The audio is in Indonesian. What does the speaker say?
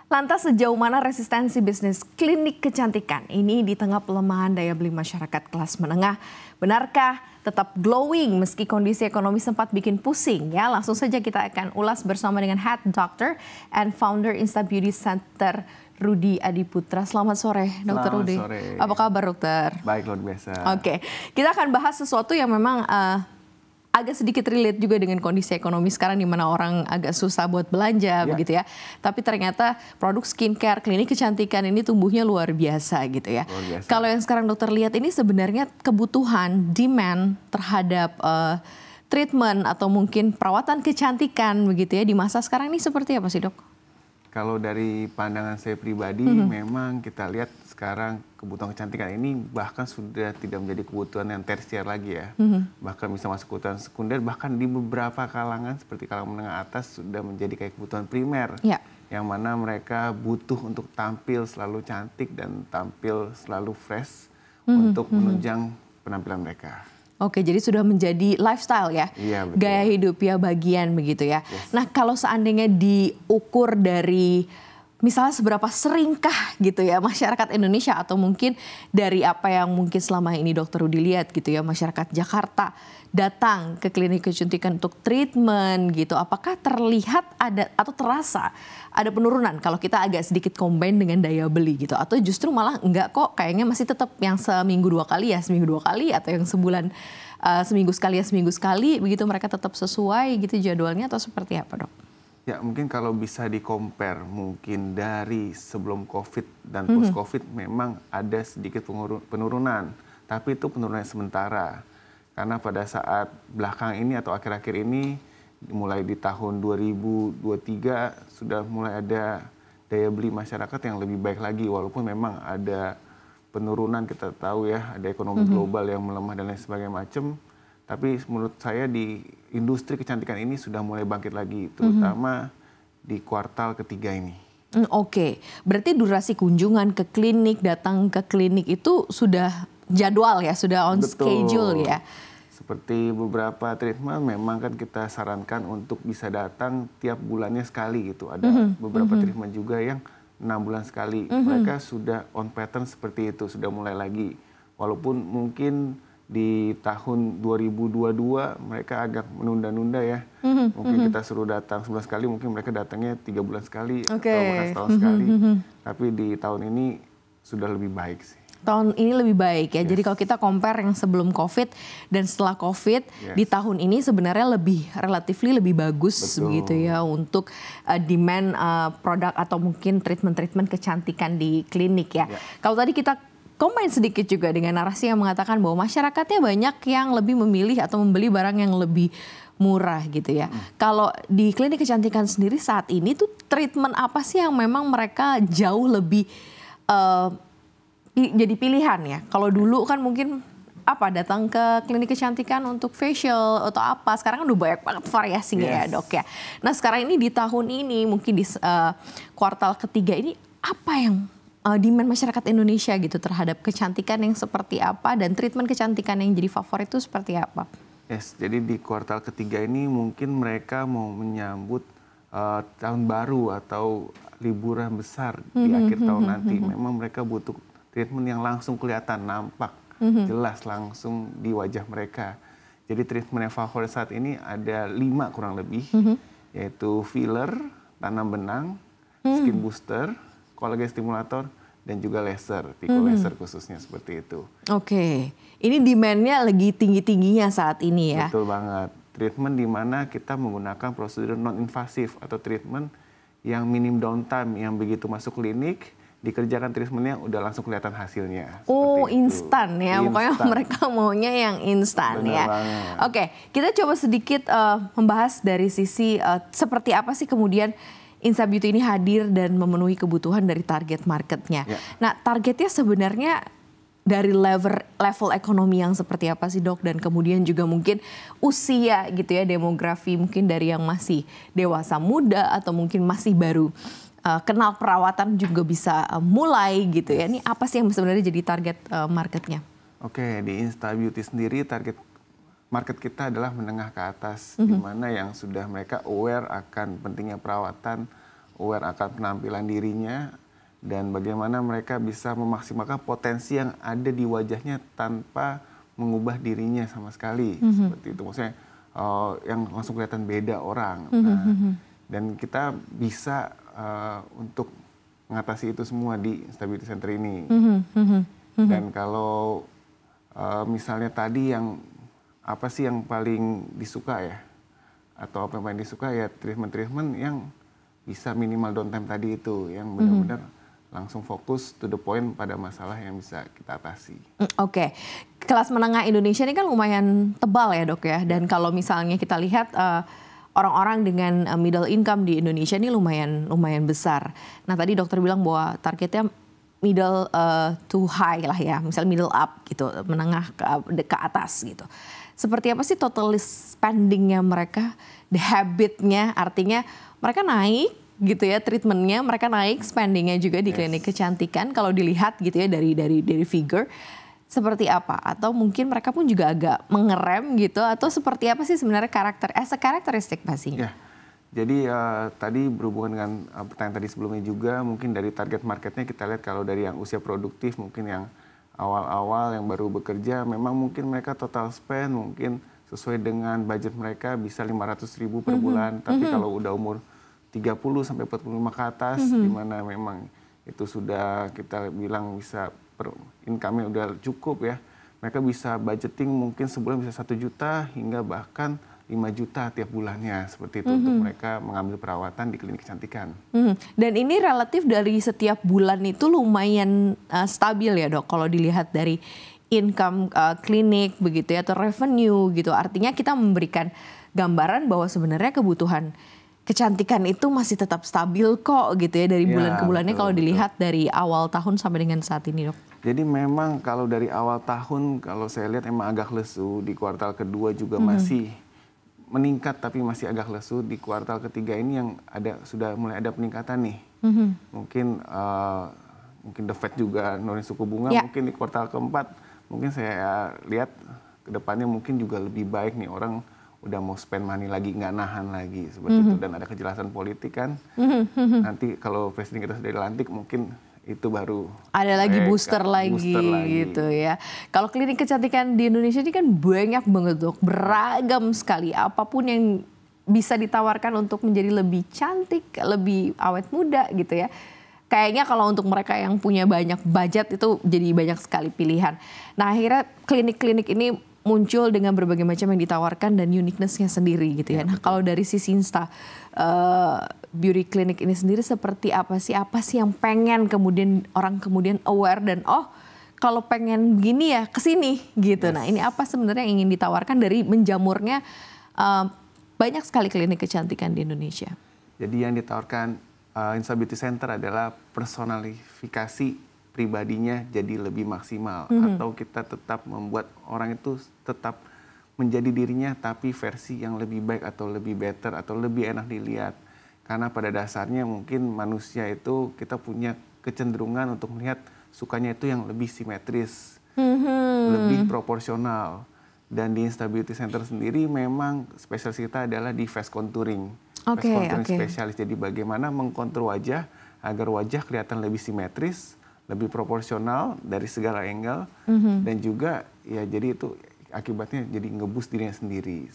Lantas sejauh mana resistensi bisnis klinik kecantikan ini di tengah pelemahan daya beli masyarakat kelas menengah? Benarkah tetap glowing meski kondisi ekonomi sempat bikin pusing? Ya, langsung saja kita akan ulas bersama dengan Head Doctor and Founder Insta Beauty Center, Rudy Adiputra. Selamat sore, Dokter Rudy. Selamat sore. Apa kabar, Dokter? Baik, luar biasa. Oke, kita akan bahas sesuatu yang memang agak sedikit relate juga dengan kondisi ekonomi sekarang di mana orang agak susah buat belanja begitu ya. Tapi ternyata produk skincare, klinik kecantikan ini tumbuhnya luar biasa gitu ya. Kalau yang sekarang dokter lihat ini sebenarnya kebutuhan, demand terhadap treatment atau mungkin perawatan kecantikan begitu ya di masa sekarang ini seperti apa sih, Dok? Kalau dari pandangan saya pribadi, memang kita lihat sekarang kebutuhan kecantikan ini bahkan sudah tidak menjadi kebutuhan yang tersier lagi ya. Bahkan bisa masuk kebutuhan sekunder, bahkan di beberapa kalangan seperti kalangan menengah atas sudah menjadi kayak kebutuhan primer. Yang mana mereka butuh untuk tampil selalu cantik dan tampil selalu fresh untuk menunjang penampilan mereka. Oke, jadi sudah menjadi lifestyle ya, gaya hidup ya, bagian begitu ya. Nah, kalau seandainya diukur dari misalnya seberapa seringkah gitu ya masyarakat Indonesia atau mungkin dari apa yang mungkin selama ini Dokter Rudy lihat gitu ya, masyarakat Jakarta datang ke klinik kecantikan untuk treatment gitu, apakah terlihat ada atau terasa ada penurunan kalau kita agak sedikit combine dengan daya beli gitu, atau justru malah enggak kok, kayaknya masih tetap yang seminggu dua kali atau yang sebulan seminggu sekali begitu, mereka tetap sesuai gitu jadwalnya atau seperti apa, Dok? Ya, mungkin kalau bisa di-compare mungkin dari sebelum COVID dan post-COVID memang ada sedikit penurunan, tapi itu penurunan sementara. Karena pada saat belakang ini atau akhir-akhir ini, mulai di tahun 2023 sudah mulai ada daya beli masyarakat yang lebih baik lagi. Walaupun memang ada penurunan, kita tahu ya, ada ekonomi global yang melemah dan lain sebagainya macam. Tapi menurut saya di industri kecantikan ini sudah mulai bangkit lagi, terutama di kuartal ketiga ini. Oke, berarti durasi kunjungan ke klinik, datang ke klinik itu sudah jadwal ya, sudah on schedule ya? Seperti beberapa treatment memang kan kita sarankan untuk bisa datang tiap bulannya sekali gitu. Ada beberapa treatment juga yang 6 bulan sekali. Mereka sudah on pattern seperti itu, sudah mulai lagi. Walaupun mungkin di tahun 2022 mereka agak menunda-nunda ya. Mungkin kita suruh datang sebulan sekali, mungkin mereka datangnya 3 bulan sekali atau bahkan setahun sekali. Tapi di tahun ini sudah lebih baik sih. Tahun ini lebih baik ya. Jadi kalau kita compare yang sebelum COVID dan setelah COVID, di tahun ini sebenarnya relatively lebih bagus begitu ya untuk demand produk atau mungkin treatment kecantikan di klinik ya. Kalau tadi kita combine sedikit juga dengan narasi yang mengatakan bahwa masyarakatnya banyak yang lebih memilih atau membeli barang yang lebih murah gitu ya. Kalau di klinik kecantikan sendiri saat ini tuh treatment apa sih yang memang mereka jauh lebih jadi pilihan ya? Kalau dulu kan mungkin datang ke klinik kecantikan untuk facial atau apa, sekarang kan udah banyak banget variasinya ya, Dok ya. Nah, sekarang ini di tahun ini mungkin di kuartal ketiga ini apa yang demand masyarakat Indonesia gitu terhadap kecantikan yang seperti apa dan treatment kecantikan yang jadi favorit itu seperti apa? Jadi di kuartal ketiga ini mungkin mereka mau menyambut tahun baru atau liburan besar di akhir tahun nanti. Memang mereka butuh treatment yang langsung kelihatan, nampak, jelas langsung di wajah mereka. Jadi treatment yang favorit saat ini ada 5 kurang lebih, yaitu filler, tanam benang, skin booster, kolagen stimulator, dan juga laser, pico laser khususnya seperti itu. Oke, ini demand-nya lagi tinggi-tingginya saat ini ya? Betul banget. Treatment di mana kita menggunakan prosedur non-invasif atau treatment yang minim downtime, yang begitu masuk klinik, dikerjakan treatmentnya udah langsung kelihatan hasilnya. Oh, instan ya, pokoknya mereka maunya yang instan ya. Oke, kita coba sedikit membahas dari sisi seperti apa sih kemudian Insta Beauty ini hadir dan memenuhi kebutuhan dari target marketnya. Nah, targetnya sebenarnya dari level ekonomi yang seperti apa sih, Dok? Dan kemudian juga mungkin usia gitu ya, demografi mungkin dari yang masih dewasa muda atau mungkin masih baru kenal perawatan juga bisa mulai gitu ya. Ini apa sih yang sebenarnya jadi target marketnya? Oke, di Insta Beauty sendiri target market kita adalah menengah ke atas, di mana yang sudah mereka aware akan pentingnya perawatan, aware akan penampilan dirinya, dan bagaimana mereka bisa memaksimalkan potensi yang ada di wajahnya tanpa mengubah dirinya sama sekali. Seperti itu, maksudnya yang langsung kelihatan beda orang. Nah, dan kita bisa untuk mengatasi itu semua di Instability Center ini. Dan kalau misalnya tadi yang apa sih yang paling disuka ya, atau apa yang paling disuka ya, treatment yang bisa minimal downtime tadi itu, yang benar-benar langsung fokus to the point pada masalah yang bisa kita atasi. Oke. Kelas menengah Indonesia ini kan lumayan tebal ya dok ya, dan kalau misalnya kita lihat orang-orang dengan middle income di Indonesia ini lumayan besar. Nah tadi dokter bilang bahwa targetnya middle to high lah ya, misalnya middle up gitu, menengah ke atas gitu. Seperti apa sih total spendingnya mereka, the habitnya, artinya mereka naik gitu ya treatmentnya, mereka naik spendingnya juga di klinik kecantikan kalau dilihat gitu ya dari figure. Seperti apa? Atau mungkin mereka pun juga agak mengerem gitu, atau seperti apa sih sebenarnya karakteristik pastinya? Ya, jadi tadi berhubungan dengan pertanyaan tadi sebelumnya juga, mungkin dari target marketnya kita lihat kalau dari yang usia produktif, mungkin yang awal-awal yang baru bekerja, memang mungkin mereka total spend mungkin sesuai dengan budget mereka bisa 500.000 per bulan, tapi kalau udah umur 30 sampai 45 ke atas, di mana memang itu sudah kita bilang bisa income-nya udah cukup ya. Mereka bisa budgeting mungkin sebulan bisa 1 juta hingga bahkan 5 juta tiap bulannya, seperti itu untuk mereka mengambil perawatan di klinik kecantikan. Dan ini relatif dari setiap bulan itu lumayan stabil ya dok, kalau dilihat dari income klinik begitu ya, atau revenue gitu. Artinya kita memberikan gambaran bahwa sebenarnya kebutuhan kecantikan itu masih tetap stabil kok gitu ya dari bulan ke bulannya, kalau dilihat dari awal tahun sampai dengan saat ini dok. Jadi memang kalau dari awal tahun kalau saya lihat emang agak lesu, di kuartal kedua juga masih meningkat tapi masih agak lesu, di kuartal ketiga ini yang sudah mulai ada peningkatan nih. Mungkin the Fed juga nurunin suku bunga, mungkin di kuartal keempat mungkin saya lihat ke depannya mungkin juga lebih baik nih, orang udah mau spend money lagi, nggak nahan lagi seperti itu, dan ada kejelasan politik kan. Nanti kalau presiden kita sudah dilantik mungkin itu baru ada lagi booster lagi gitu ya. Kalau klinik kecantikan di Indonesia ini kan banyak banget dok, beragam sekali, apapun yang bisa ditawarkan untuk menjadi lebih cantik, lebih awet muda gitu ya. Kayaknya kalau untuk mereka yang punya banyak budget itu jadi banyak sekali pilihan. Nah akhirnya klinik-klinik ini muncul dengan berbagai macam yang ditawarkan dan uniqueness-nya sendiri gitu ya. Nah kalau dari sisi Insta beauty clinic ini sendiri seperti apa sih? Apa sih yang pengen kemudian orang kemudian aware dan kalau pengen begini ya kesini gitu. Nah ini apa sebenarnya yang ingin ditawarkan dari menjamurnya banyak sekali klinik kecantikan di Indonesia? Jadi yang ditawarkan Instability Center adalah personalifikasi pribadinya jadi lebih maksimal, atau kita tetap membuat orang itu tetap menjadi dirinya tapi versi yang lebih baik atau lebih better atau lebih enak dilihat. Karena pada dasarnya mungkin manusia itu kita punya kecenderungan untuk melihat sukanya itu yang lebih simetris, lebih proporsional. Dan di Instability Center sendiri memang spesialis kita adalah di face contouring. Face contouring spesialis, jadi bagaimana mengkontur wajah agar wajah kelihatan lebih simetris, lebih proporsional dari segala angle, dan juga ya jadi itu akibatnya jadi ngeboost dirinya sendiri.